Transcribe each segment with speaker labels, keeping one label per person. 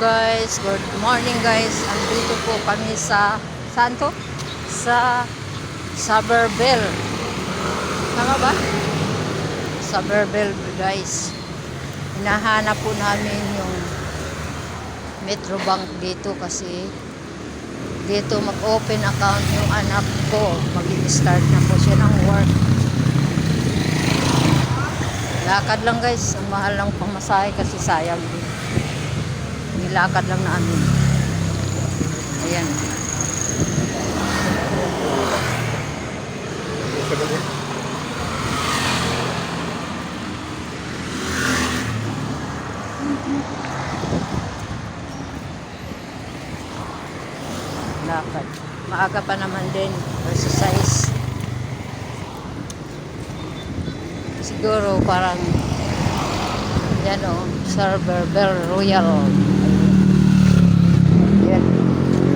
Speaker 1: guys, good morning guys. Andito po kami sa saan to? Sa Somerville. Tama ba? Somerville guys. Hinahanap po namin yung Metrobank dito kasi dito mag-open account yung anak ko. Mag-i-start na po siya ng work. Lakad lang guys. Ang mahal lang pamasahe kasi sayang din. Nilakad lang namin. Ayan. Lakad. Maaga pa naman din. Exercise. Siguro parang yan o. Somerville Royal. Yan.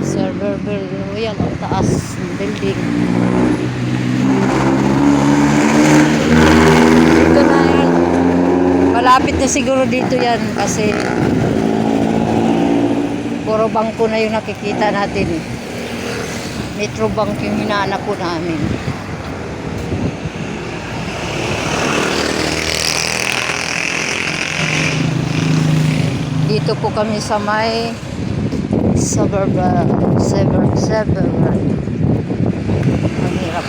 Speaker 1: Somerville Royal. Ang taas ng building. Dito na yan. Malapit na siguro dito yan kasi puro bangko na yung nakikita natin eh. Metrobank yung hinahanap po namin. Dito po kami sa may Somerville. Ang hirap.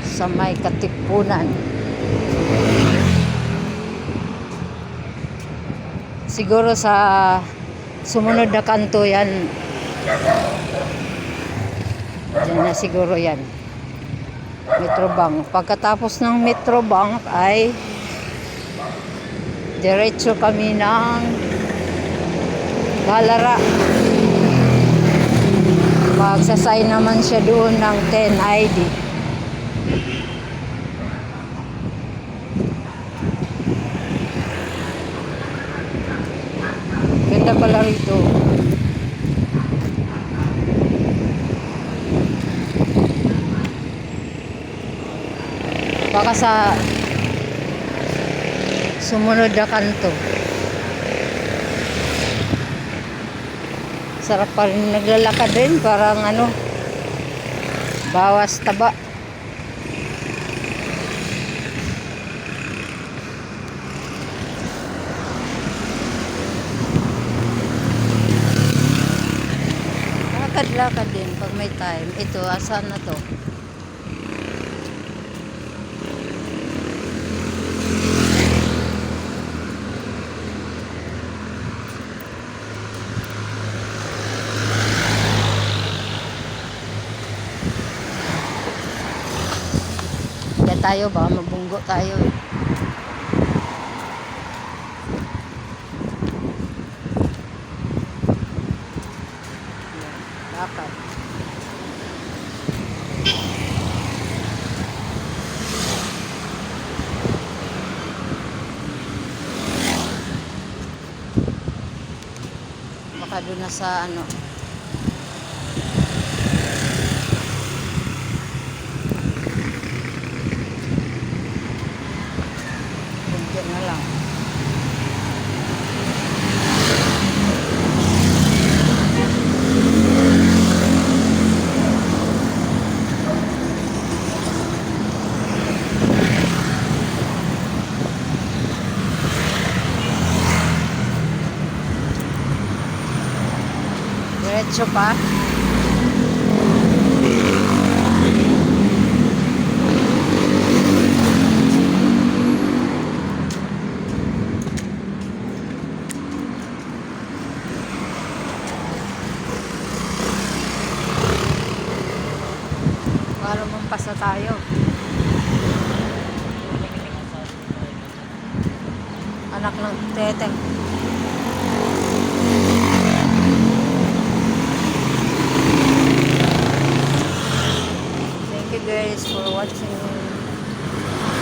Speaker 1: Sa may Katipunan. Siguro sa sumunod na kanto yan. Diyan na siguro yan. Metrobank. Pagkatapos ng Metrobank ay diretso kami ng Balara. Magsasay naman siya doon ng 10 ID. Ganda pala rito. Baka sa sumunod na kanto. Sarap pa rin naglalakad din. Parang ano, bawas taba. Lakad-lakad din pag may time. Ito, asan na to? Tayo ba mabunggo tayo eh. Lakad. Baka doon na sa ano na lang. Diretso pa. Para mampasa tayo. Anak ng teteng.